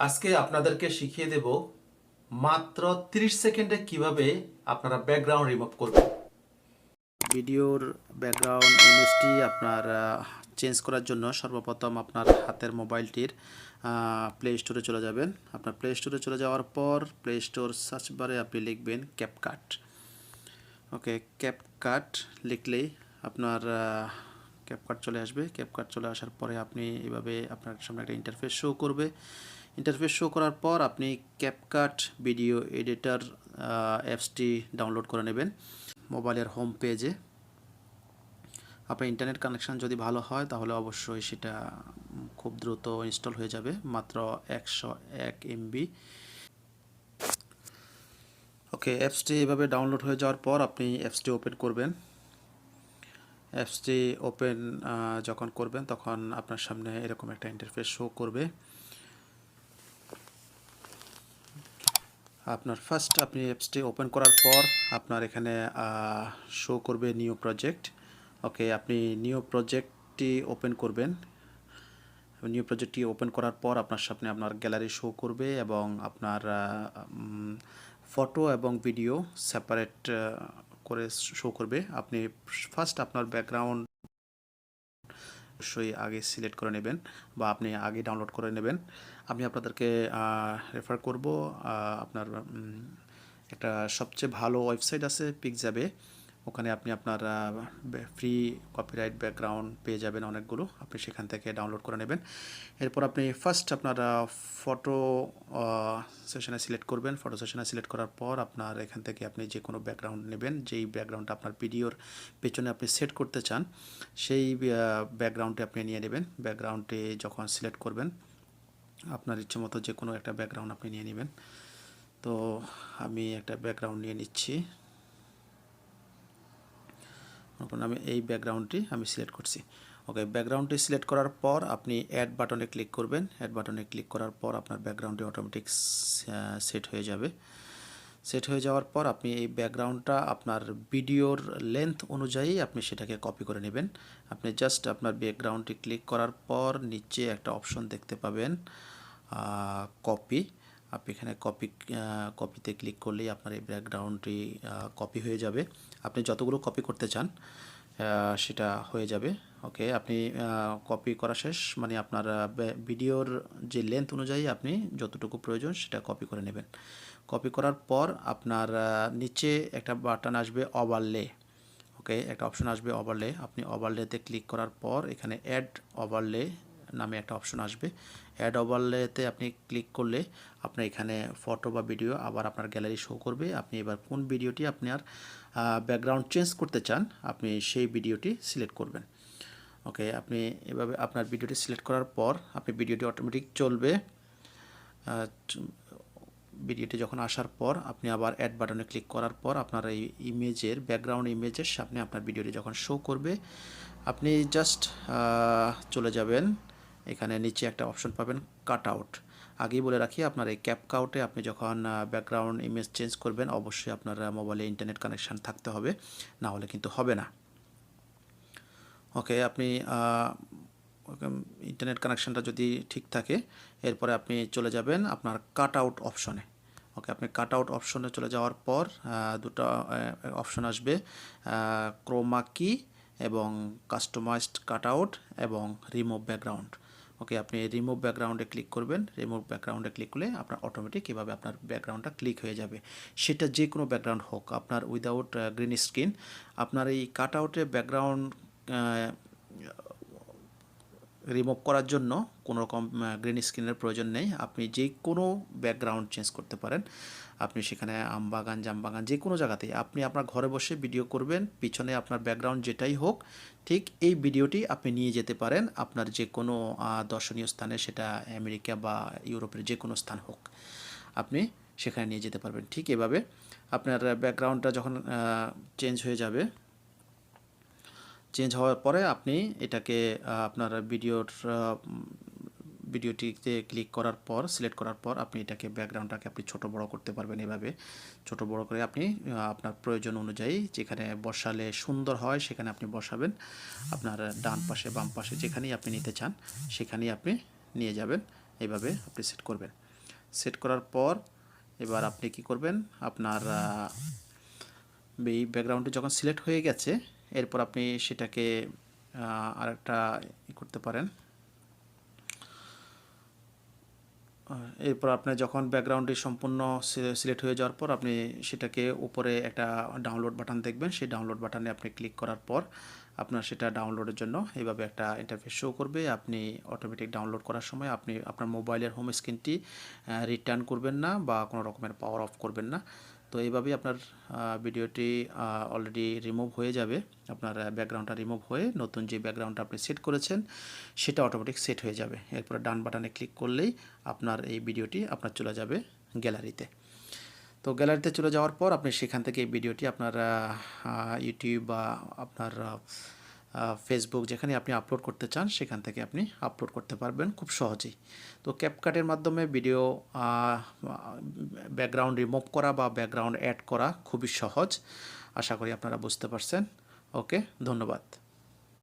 আজকে আপনাদেরকে শিখিয়ে দেব মাত্র 30 সেকেন্ডে কিভাবে আপনারা ব্যাকগ্রাউন্ড রিমুভ করবেন। ভিডিওর ব্যাকগ্রাউন্ড ইমেজটি আপনার চেঞ্জ করার জন্য সর্বপ্রথম আপনার হাতের মোবাইলটির প্লে স্টোরে চলে যাবেন। আপনার প্লে স্টোরে চলে যাওয়ার পর প্লে স্টোর সার্চ বারে আপনি লিখবেন ক্যাপকাট। ওকে, ক্যাপকাট লিখলেই আপনার ক্যাপকাট চলে আসবে। ক্যাপকাট চলে আসার পরে আপনি এভাবে আপনার সামনে একটা ইন্টারফেস শো করবে। ইন্টারফেস শো করার পর আপনি ক্যাপকাট ভিডিও এডিটর অ্যাপসটি ডাউনলোড করে নেবেন। মোবাইলের হোম পেজে আপনার ইন্টারনেট কানেকশান যদি ভালো হয় তাহলে অবশ্যই সেটা খুব দ্রুত ইনস্টল হয়ে যাবে, মাত্র 101 MB। ওকে, অ্যাপসটি এভাবে ডাউনলোড হয়ে যাওয়ার পর আপনি অ্যাপসটি ওপেন করবেন। অ্যাপসটি ওপেন যখন করবেন তখন আপনার সামনে এরকম একটা ইন্টারফেস শো করবে। আপনার ফার্স্ট আপনি অ্যাপসটি ওপেন করার পর আপনার এখানে শো করবে নিউ প্রজেক্ট। ওকে, আপনি নিউ প্রজেক্টটি ওপেন করবেন। নিউ প্রজেক্টটি ওপেন করার পর আপনার সামনে আপনার গ্যালারি শো করবে এবং আপনার ফটো এবং ভিডিও সেপারেট করে শো করবে। আপনি ফার্স্ট আপনার ব্যাকগ্রাউন্ড অবশ্যই আগে সিলেক্ট করে নেবেন বা আপনি আগে ডাউনলোড করে নেবেন। আমি আপনাদেরকে রেফার করব আপনার একটা সবচেয়ে ভালো ওয়েবসাইট আছে পিকজাবে। ওখানে আপনি আপনার ফ্রি কপিরাইট ব্যাকগ্রাউন্ড পেয়ে যাবেন অনেকগুলো, আপনি সেখান থেকে ডাউনলোড করে নেবেন। এরপর আপনি ফার্স্ট আপনার ফটো সেশনে সিলেক্ট করবেন। ফটো সেশনে সিলেক্ট করার পর আপনার এখান থেকে আপনি যে কোনো ব্যাকগ্রাউন্ড নেবেন, যেই ব্যাকগ্রাউন্ডটা আপনার ভিডিওর পেছনে আপনি সেট করতে চান সেই ব্যাকগ্রাউন্ডটি আপনি নিয়ে নেবেন। ব্যাকগ্রাউন্ডটি যখন সিলেক্ট করবেন আপনার ইচ্ছে মতো যে কোনো একটা ব্যাকগ্রাউন্ড আপনি নিয়ে নেবেন। তো আমি একটা ব্যাকগ্রাউন্ড নিয়ে নিচ্ছি। আমি এই ব্যাকগ্রাউন্ডটি আমি সিলেক্ট করছি। ওকে, ব্যাকগ্রাউন্ডটি সিলেক্ট করার পর আপনি অ্যাড বাটনে ক্লিক করবেন। অ্যাড বাটনে ক্লিক করার পর আপনার ব্যাকগ্রাউন্ডটি অটোমেটিক সেট হয়ে যাবে। সেট হয়ে যাওয়ার পর আপনি এই ব্যাকগ্রাউন্ডটা আপনার ভিডিওর লেন্থ অনুযায়ী আপনি সেটাকে কপি করে নেবেন। আপনি জাস্ট আপনার ব্যাকগ্রাউন্ডটি ক্লিক করার পর নিচে একটা অপশন দেখতে পাবেন কপি। আপনি এখানে কপিতে ক্লিক করলেই আপনার এই ব্যাকগ্রাউন্ডটি কপি হয়ে যাবে। আপনি যতগুলো কপি করতে চান সেটা হয়ে যাবে। ওকে, আপনি কপি করা শেষ মানে আপনার ভিডিওর যে লেন্থ অনুযায়ী আপনি যতটুকু প্রয়োজন সেটা কপি করে নেবেন। কপি করার পর আপনার নিচে একটা বাটন আসবে ওভারলে। ওকে, একটা অপশন আসবে ওভারলে। আপনি ওভারলেতে ক্লিক করার পর এখানে অ্যাড ওভারলে নামে একটা অপশন আসবে। অ্যাড ওভারলেতে আপনি ক্লিক করলে আপনার এখানে ফটো বা ভিডিও আবার আপনার গ্যালারি শো করবে। আপনি এবার কোন ভিডিওটি আপনার ব্যাকগ্রাউন্ড চেঞ্জ করতে চান আপনি সেই ভিডিওটি সিলেক্ট করবেন। ওকে, আপনি এভাবে আপনার ভিডিওটি সিলেক্ট করার পর আপনি ভিডিওটি অটোমেটিক চলবে। ভিডিওটি যখন আসার পর আপনি আবার অ্যাড বাটনে ক্লিক করার পর আপনার এই ইমেজের ব্যাকগ্রাউন্ড ইমেজের সামনে আপনার ভিডিওটি যখন শো করবে আপনি জাস্ট চলে যাবেন। এখানে নিচে একটা অপশন পাবেন কাট আউট। আগেই বলে রাখি আপনার এই ক্যাপকাটে আপনি যখন ব্যাকগ্রাউন্ড ইমেজ চেঞ্জ করবেন অবশ্যই আপনার মোবাইলে ইন্টারনেট কানেকশান থাকতে হবে, না হলে কিন্তু হবে না। ওকে, আপনি ইন্টারনেট কানেকশানটা যদি ঠিক থাকে এরপরে আপনি চলে যাবেন আপনার কাট আউট অপশনে। ওকে, আপনি কাট আউট অপশনে চলে যাওয়ার পর দুটো অপশন আসবে, ক্রোমা কি এবং কাস্টমাইজড কাট আউট এবং রিমুভ ব্যাকগ্রাউন্ড। ওকে, আপনি রিমুভ ব্যাকগ্রাউন্ডে ক্লিক করবেন। রিমুভ ব্যাকগ্রাউন্ডে ক্লিক করলে আপনার অটোমেটিক এভাবে আপনার ব্যাকগ্রাউন্ডটা ক্লিক হয়ে যাবে। সেটা যে কোনো ব্যাকগ্রাউন্ড হোক, আপনার উইদাউট গ্রিন স্ক্রিন। আপনার এই কাট আউটে ব্যাকগ্রাউন্ড রিমুভ করার জন্য কোনো রকম গ্রিন স্ক্রিনের প্রয়োজন নেই। আপনি যে কোনো ব্যাকগ্রাউন্ড চেঞ্জ করতে পারেন। আপনি সেখানে আমবাগান জামবাগান যে কোনো জায়গাতেই আপনি আপনার ঘরে বসে ভিডিও করবেন, পিছনে আপনার ব্যাকগ্রাউন্ড যেটাই হোক ঠিক এই ভিডিওটি আপনি নিয়ে যেতে পারেন আপনার যে কোনো দর্শনীয় স্থানে, সেটা আমেরিকা বা ইউরোপের যে কোনো স্থান হোক আপনি সেখানে নিয়ে যেতে পারবেন। ঠিক এভাবে আপনার ব্যাকগ্রাউন্ডটা যখন চেঞ্জ হয়ে যাবে, চেঞ্জ হওয়ার পরে আপনি এটাকে আপনার ভিডিওটিতে ক্লিক করার পর সিলেক্ট করার পর আপনি এটাকে ব্যাকগ্রাউন্ডটাকে আপনি ছোট বড় করতে পারবেন। এভাবে ছোট বড় করে আপনি আপনার প্রয়োজন অনুযায়ী যেখানে বসালে সুন্দর হয় সেখানে আপনি বসাবেন। আপনার ডান পাশে বাম পাশে যেখানেই আপনি নিতে চান সেখানেই আপনি নিয়ে যাবেন। এইভাবে আপনি সেট করবেন। সেট করার পর এবার আপনি কি করবেন, আপনার এই ব্যাকগ্রাউন্ডটি যখন সিলেক্ট হয়ে গেছে এরপর আপনি সেটাকে আরেকটা করতে পারেন। এরপর আপনার যখন ব্যাকগ্রাউন্ডটি সম্পূর্ণ সিলেক্ট হয়ে যাওয়ার পর আপনি সেটাকে উপরে একটা ডাউনলোড বাটন দেখবেন, সেই ডাউনলোড বাটনে আপনি ক্লিক করার পর আপনার সেটা ডাউনলোডের জন্য এইভাবে একটা ইন্টারফেস শো করবে। আপনি অটোমেটিক ডাউনলোড করার সময় আপনি আপনার মোবাইলের হোম স্ক্রিনটি রিটার্ন করবেন না বা কোনো রকমের পাওয়ার অফ করবেন না। তো এইভাবেই আপনার ভিডিওটি অলরেডি রিমুভ হয়ে যাবে, আপনার ব্যাকগ্রাউন্ডটা রিমুভ হয়ে নতুন যে ব্যাকগ্রাউন্ডটা আপনি সেট করেছেন সেটা অটোমেটিক সেট হয়ে যাবে। এরপরে ডান বাটনে ক্লিক করলেই আপনার এই ভিডিওটি আপনার চলে যাবে গ্যালারিতে। তো গ্যালারিতে চলে যাওয়ার পর আপনি সেখান থেকে এই ভিডিওটি আপনার ইউটিউব বা আপনার ফেসবুক যেখানে আপনি আপলোড করতে চান সেখান থেকে আপনি আপলোড করতে পারবেন খুব সহজেই। তো ক্যাপকাটের মাধ্যমে ভিডিও ব্যাকগ্রাউন্ড রিমুভ করা বা ব্যাকগ্রাউন্ড অ্যাড করা খুবই সহজ। আশা করি আপনারা বুঝতে পারছেন। ওকে, ধন্যবাদ।